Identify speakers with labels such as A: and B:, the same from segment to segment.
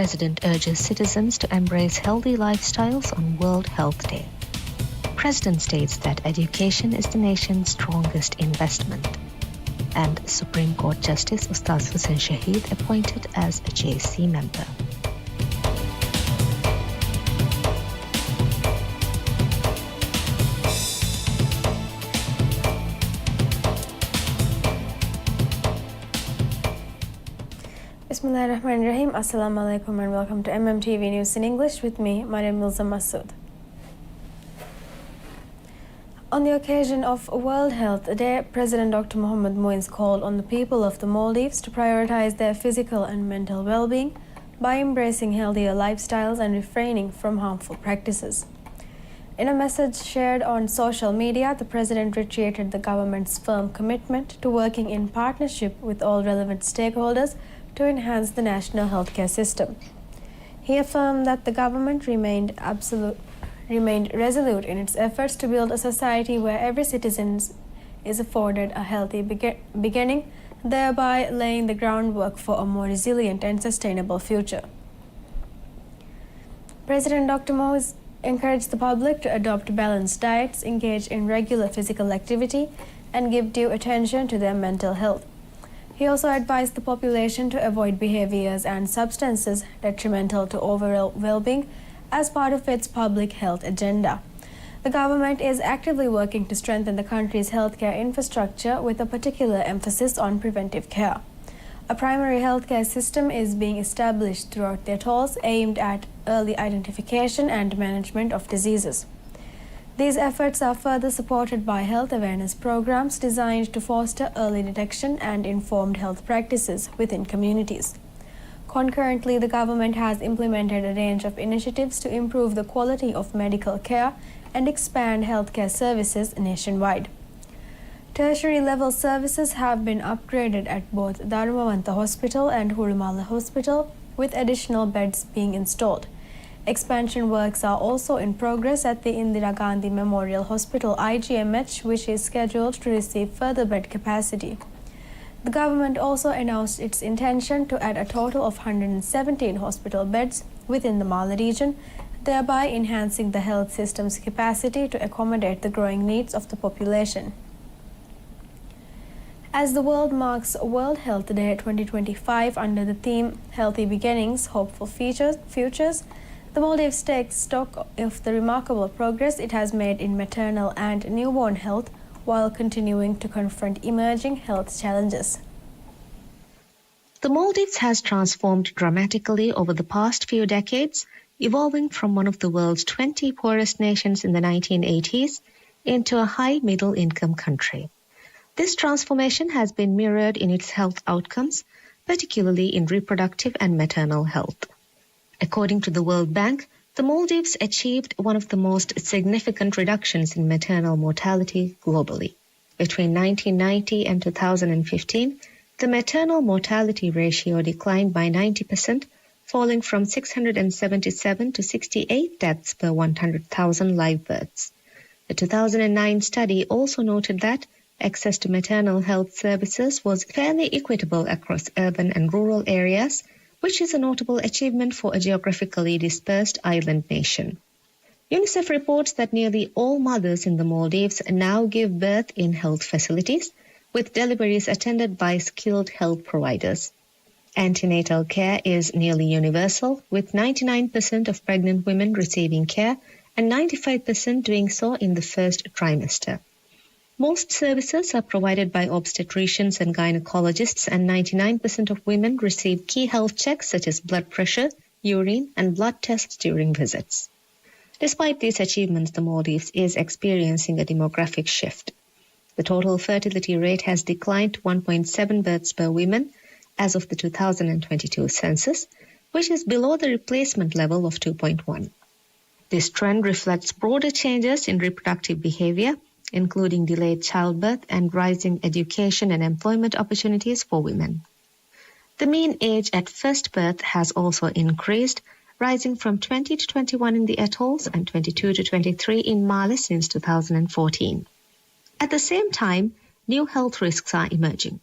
A: President urges citizens to embrace healthy lifestyles on World Health Day. President states that education is the nation's strongest investment. And Supreme Court Justice Ustaz Hussain Shahid appointed as a JC member.
B: Bismillahirrahmanirrahim. Assalamu alaikum and welcome to MMTV News in English with me, Mariam Milza Masood. On the occasion of World Health Day, President Dr. Mohamed Moins called on the people of the Maldives to prioritize their physical and mental well-being by embracing healthier lifestyles and refraining from harmful practices. In a message shared on social media, the President reiterated the government's firm commitment to working in partnership with all relevant stakeholders to enhance the national healthcare system. He affirmed that the government remained resolute in its efforts to build a society where every citizen is afforded a healthy beginning, thereby laying the groundwork for a more resilient and sustainable future. President Dr. Moise encouraged the public to adopt balanced diets, engage in regular physical activity, and give due attention to their mental health. He also advised the population to avoid behaviors and substances detrimental to overall well-being as part of its public health agenda. The government is actively working to strengthen the country's healthcare infrastructure with a particular emphasis on preventive care. A primary healthcare system is being established throughout the atolls aimed at early identification and management of diseases. These efforts are further supported by health awareness programs designed to foster early detection and informed health practices within communities. Concurrently, the government has implemented a range of initiatives to improve the quality of medical care and expand healthcare services nationwide. Tertiary level services have been upgraded at both Dharmavanta Hospital and Hurumala Hospital, with additional beds being installed. Expansion works are also in progress at the Indira Gandhi Memorial Hospital IGMH, which is scheduled to receive further bed capacity. The government also announced its intention to add a total of 117 hospital beds within the Mala region, thereby enhancing the health system's capacity to accommodate the growing needs of the population. As the world marks World Health Day 2025 under the theme Healthy Beginnings, Hopeful Futures, the Maldives takes stock of the remarkable progress it has made in maternal and newborn health while continuing to confront emerging health challenges.
A: The Maldives has transformed dramatically over the past few decades, evolving from one of the world's 20 poorest nations in the 1980s into a high middle-income country. This transformation has been mirrored in its health outcomes, particularly in reproductive and maternal health. According to the World Bank, the Maldives achieved one of the most significant reductions in maternal mortality globally. Between 1990 and 2015, the maternal mortality ratio declined by 90%, falling from 677 to 68 deaths per 100,000 live births. The 2009 study also noted that access to maternal health services was fairly equitable across urban and rural areas, which is a notable achievement for a geographically dispersed island nation. UNICEF reports that nearly all mothers in the Maldives now give birth in health facilities, with deliveries attended by skilled health providers. Antenatal care is nearly universal, with 99% of pregnant women receiving care and 95% doing so in the first trimester. Most services are provided by obstetricians and gynecologists, and 99% of women receive key health checks such as blood pressure, urine, and blood tests during visits. Despite these achievements, the Maldives is experiencing a demographic shift. The total fertility rate has declined to 1.7 births per woman as of the 2022 census, which is below the replacement level of 2.1. This trend reflects broader changes in reproductive behavior, including delayed childbirth and rising education and employment opportunities for women. The mean age at first birth has also increased, rising from 20 to 21 in the atolls and 22 to 23 in Male since 2014. At the same time, new health risks are emerging.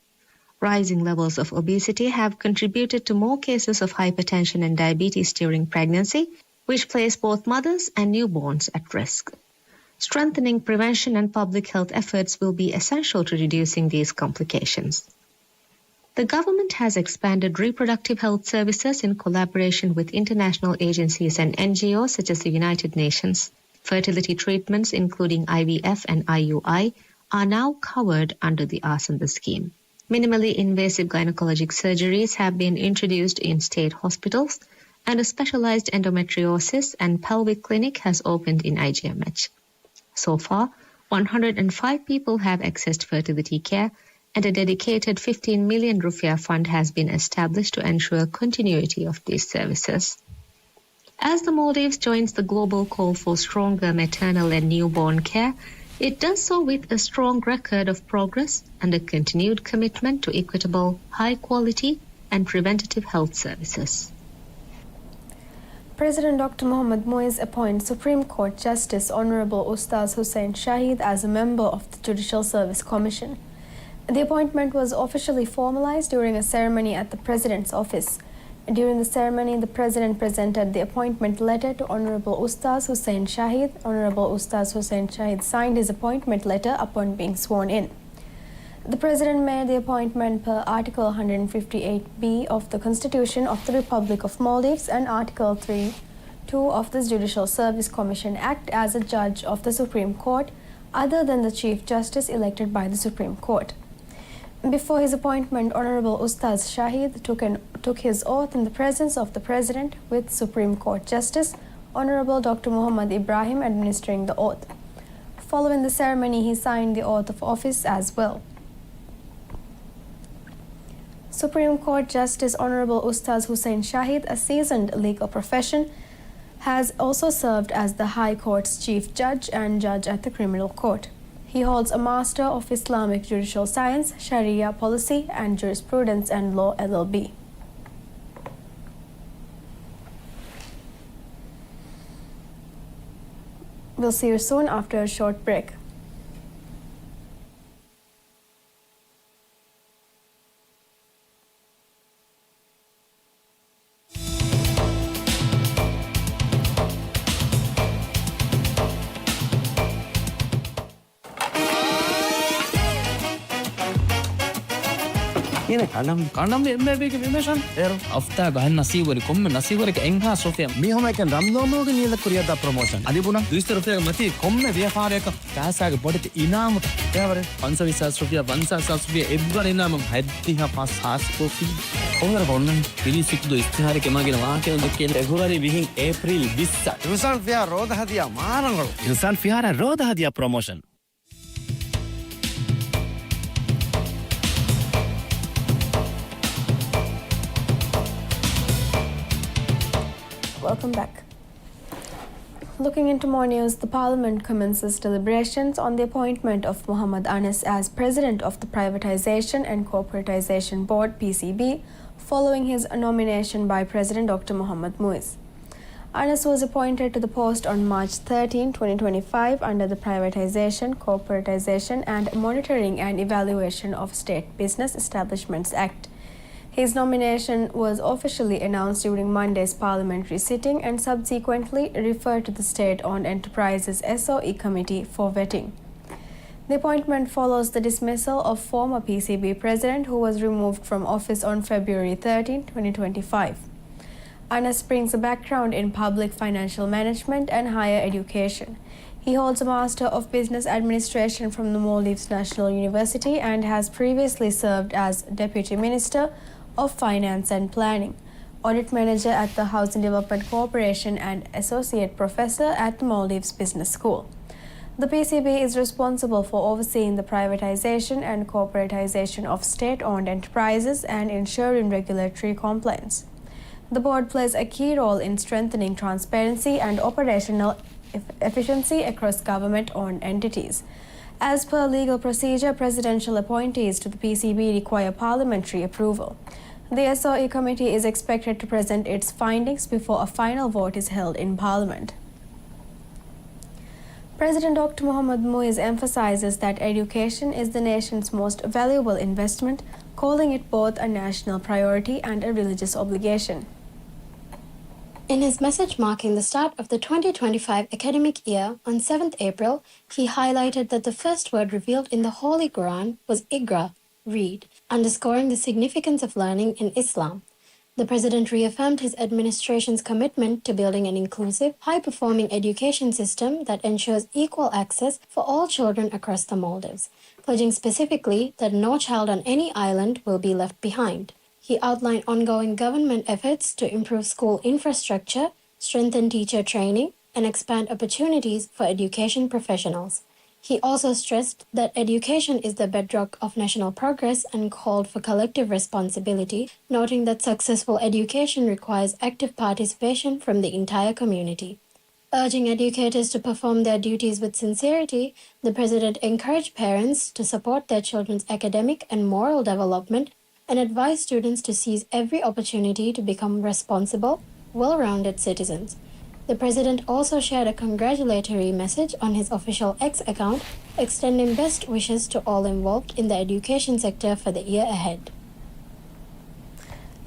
A: Rising levels of obesity have contributed to more cases of hypertension and diabetes during pregnancy, which place both mothers and newborns at risk. Strengthening prevention and public health efforts will be essential to reducing these complications. The government has expanded reproductive health services in collaboration with international agencies and NGOs such as the United Nations. Fertility treatments, including IVF and IUI, are now covered under the Asanda scheme. Minimally invasive gynecologic surgeries have been introduced in state hospitals, and a specialized endometriosis and pelvic clinic has opened in IGMH. So far, 105 people have accessed fertility care, and a dedicated 15 million rupiah fund has been established to ensure continuity of these services. As the Maldives joins the global call for stronger maternal and newborn care, it does so with a strong record of progress and a continued commitment to equitable, high-quality and preventative health services.
B: President Dr. Mohammad Muiz appoints Supreme Court Justice Honorable Ustaz Hussain Shahid as a member of the Judicial Service Commission. The appointment was officially formalized during a ceremony at the President's office. During the ceremony, the President presented the appointment letter to Honorable Ustaz Hussain Shahid. Honorable Ustaz Hussain Shahid signed his appointment letter upon being sworn in. The President made the appointment per Article 158B of the Constitution of the Republic of Maldives and Article 3(2) of the Judicial Service Commission Act as a judge of the Supreme Court, other than the Chief Justice elected by the Supreme Court. Before his appointment, Honorable Ustaz Shahid took his oath in the presence of the President, with Supreme Court Justice Honorable Dr. Muhammad Ibrahim administering the oath. Following the ceremony, he signed the oath of office as well. Supreme Court Justice Honorable Ustaz Hussain Shahid, a seasoned legal profession, has also served as the High Court's Chief Judge and Judge at the Criminal Court. He holds a Master of Islamic Judicial Science, Sharia Policy and Jurisprudence and Law LLB. We'll see you soon after a short break.
C: Yine kanam embe ke memeshan ero
D: afta gahan nasibori komme nasibori ke engha sofia
C: mihoma ken ramdomo ge nila kuriya da promotion adibuna
D: 200 rupiya mati komme vyapareka kaasa ge bodit inam
C: yavare
D: 520 rupiya 500 rupiya ebbara inam haddiha pas kofi onara bonnan pilisikudo istihare ke magena waakena dekke February vihin April 20
C: Ilsan Fia roda hadiya marangalu Ilsan Fiara roda hadiya promotion
B: Welcome back. Looking into more news, the Parliament commences deliberations on the appointment of Muhammad Anas as President of the Privatisation and Corporatisation Board (PCB), following his nomination by President Dr. Mohammad Muiz. Anas was appointed to the post on March 13, 2025 under the Privatisation, Corporatisation and Monitoring and Evaluation of State Business Establishments Act. His nomination was officially announced during Monday's parliamentary sitting and subsequently referred to the State-Owned Enterprises SOE Committee for vetting. The appointment follows the dismissal of former PCB president who was removed from office on February 13, 2025. Anas brings a background in public financial management and higher education. He holds a Master of Business Administration from the Maldives National University and has previously served as Deputy Minister of Finance and Planning, Audit Manager at the Housing Development Corporation and Associate Professor at the Maldives Business School. The PCB is responsible for overseeing the privatization and corporatization of state-owned enterprises and ensuring regulatory compliance. The board plays a key role in strengthening transparency and operational efficiency across government-owned entities. As per legal procedure, presidential appointees to the PCB require parliamentary approval. The SOE committee is expected to present its findings before a final vote is held in Parliament. President Dr. Mohammad Muiz emphasizes that education is the nation's most valuable investment, calling it both a national priority and a religious obligation.
E: In his message marking the start of the 2025 academic year on 7th April, he highlighted that the first word revealed in the Holy Quran was Iqra, read, underscoring the significance of learning in Islam. The president reaffirmed his administration's commitment to building an inclusive, high-performing education system that ensures equal access for all children across the Maldives, pledging specifically that no child on any island will be left behind. He outlined ongoing government efforts to improve school infrastructure, strengthen teacher training, and expand opportunities for education professionals. He also stressed that education is the bedrock of national progress and called for collective responsibility, noting that successful education requires active participation from the entire community. Urging educators to perform their duties with sincerity, the president encouraged parents to support their children's academic and moral development and advised students to seize every opportunity to become responsible, well-rounded citizens. The president also shared a congratulatory message on his official X account, extending best wishes to all involved in the education sector for the year ahead.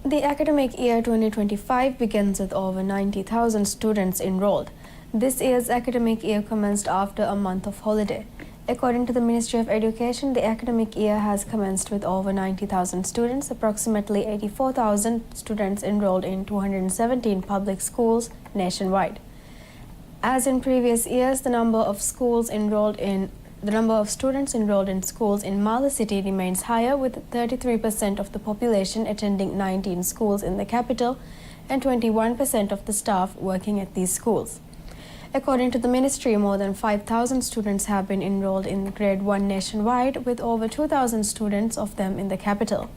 B: The academic year 2025 begins with over 90,000 students enrolled. This year's academic year commenced after a month of holiday. According to the Ministry of Education, the academic year has commenced with over 90,000 students, approximately 84,000 students enrolled in 217 public schools nationwide. As in previous years, the number of students enrolled in schools in Mala City remains higher, with 33% of the population attending 19 schools in the capital and 21% of the staff working at these schools. According to the ministry, more than 5,000 students have been enrolled in grade 1 nationwide, with over 2,000 students of them in the capital.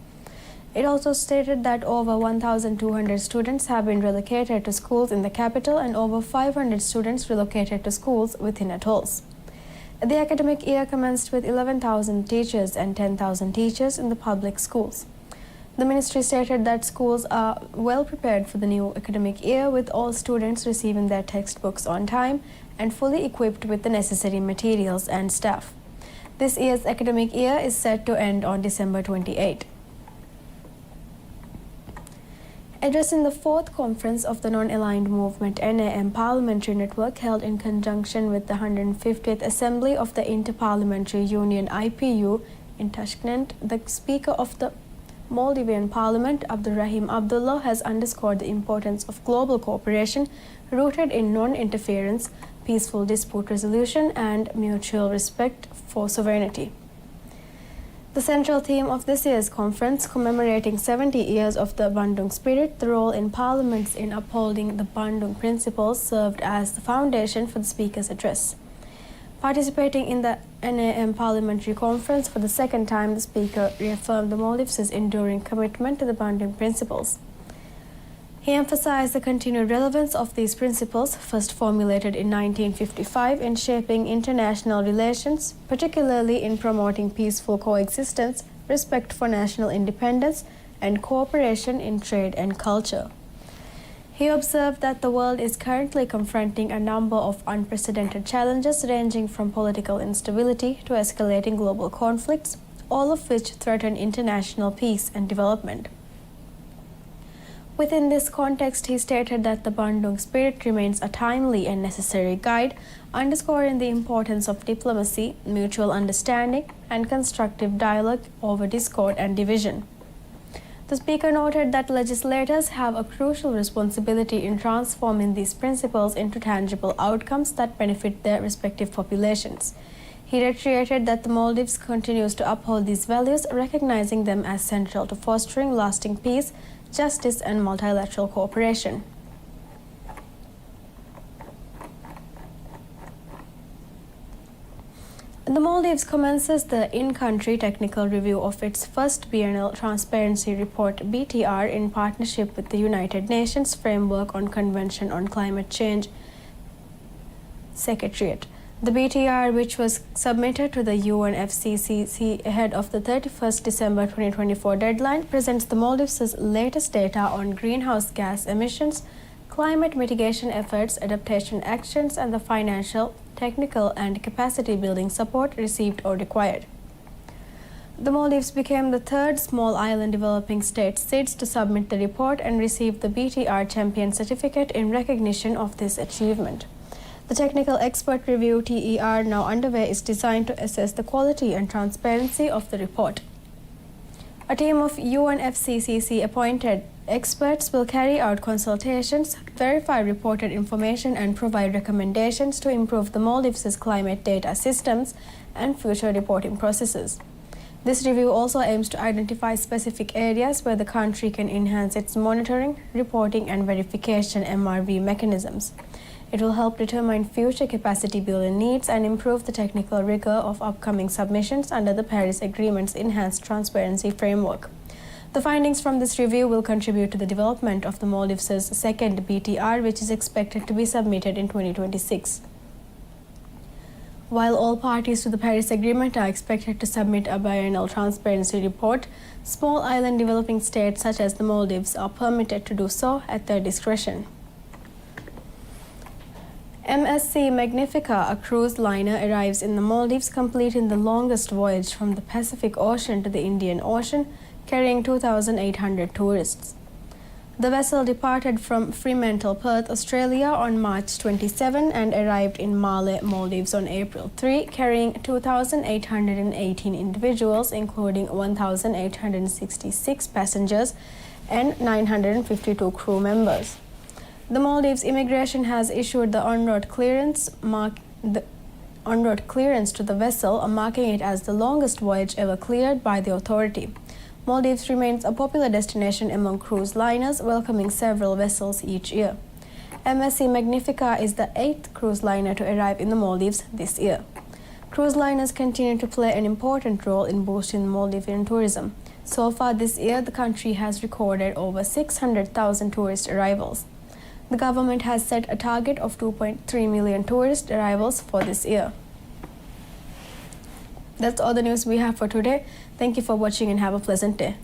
B: It also stated that over 1,200 students have been relocated to schools in the capital and over 500 students relocated to schools within atolls. The academic year commenced with 11,000 teachers and 10,000 teachers in the public schools. The ministry stated that schools are well prepared for the new academic year, with all students receiving their textbooks on time and fully equipped with the necessary materials and staff. This year's academic year is set to end on December 28. Addressing the fourth conference of the Non-Aligned Movement NAM Parliamentary Network held in conjunction with the 150th Assembly of the Interparliamentary Union IPU in Tashkent, the Speaker of the Maldivian Parliament, Abdurrahim Abdullah, has underscored the importance of global cooperation rooted in non-interference, peaceful dispute resolution, and mutual respect for sovereignty. The central theme of this year's conference, commemorating 70 years of the Bandung Spirit, the role in parliaments in upholding the Bandung Principles, served as the foundation for the speaker's address. Participating in the NAM Parliamentary Conference for the second time, the speaker reaffirmed the Maldives' enduring commitment to the Bandung Principles. He emphasized the continued relevance of these principles, first formulated in 1955, in shaping international relations, particularly in promoting peaceful coexistence, respect for national independence, and cooperation in trade and culture. He observed that the world is currently confronting a number of unprecedented challenges, ranging from political instability to escalating global conflicts, all of which threaten international peace and development. Within this context, he stated that the Bandung Spirit remains a timely and necessary guide, underscoring the importance of diplomacy, mutual understanding, and constructive dialogue over discord and division. The speaker noted that legislators have a crucial responsibility in transforming these principles into tangible outcomes that benefit their respective populations. He reiterated that the Maldives continues to uphold these values, recognizing them as central to fostering lasting peace, justice, and multilateral cooperation. The Maldives commences the in-country technical review of its first biennial transparency report (BTR) in partnership with the United Nations Framework on Convention on Climate Change Secretariat. The BTR, which was submitted to the UNFCCC ahead of the 31st December 2024 deadline, presents the Maldives' latest data on greenhouse gas emissions, climate mitigation efforts, adaptation actions, and the financial, technical, and capacity building support received or required. The Maldives became the third small island developing state SIDS to submit the report and received the BTR Champion Certificate in recognition of this achievement. The Technical Expert Review TER now underway is designed to assess the quality and transparency of the report. A team of UNFCCC appointed experts will carry out consultations, verify reported information, and provide recommendations to improve the Maldives' climate data systems and future reporting processes. This review also aims to identify specific areas where the country can enhance its monitoring, reporting, and verification MRV mechanisms. It will help determine future capacity building needs and improve the technical rigor of upcoming submissions under the Paris Agreement's enhanced transparency framework. The findings from this review will contribute to the development of the Maldives' second BTR, which is expected to be submitted in 2026. While all parties to the Paris Agreement are expected to submit a biennial transparency report, small island developing states such as the Maldives are permitted to do so at their discretion. MSC Magnifica, a cruise liner, arrives in the Maldives, completing the longest voyage from the Pacific Ocean to the Indian Ocean, carrying 2,800 tourists. The vessel departed from Fremantle, Perth, Australia on March 27 and arrived in Male, Maldives on April 3, carrying 2,818 individuals, including 1,866 passengers and 952 crew members. The Maldives Immigration has issued the on-road clearance to the vessel, marking it as the longest voyage ever cleared by the authority. Maldives remains a popular destination among cruise liners, welcoming several vessels each year. MSC Magnifica is the 8th cruise liner to arrive in the Maldives this year. Cruise liners continue to play an important role in boosting Maldivian tourism. So far this year, the country has recorded over 600,000 tourist arrivals. The government has set a target of 2.3 million tourist arrivals for this year. That's all the news we have for today. Thank you for watching and have a pleasant day.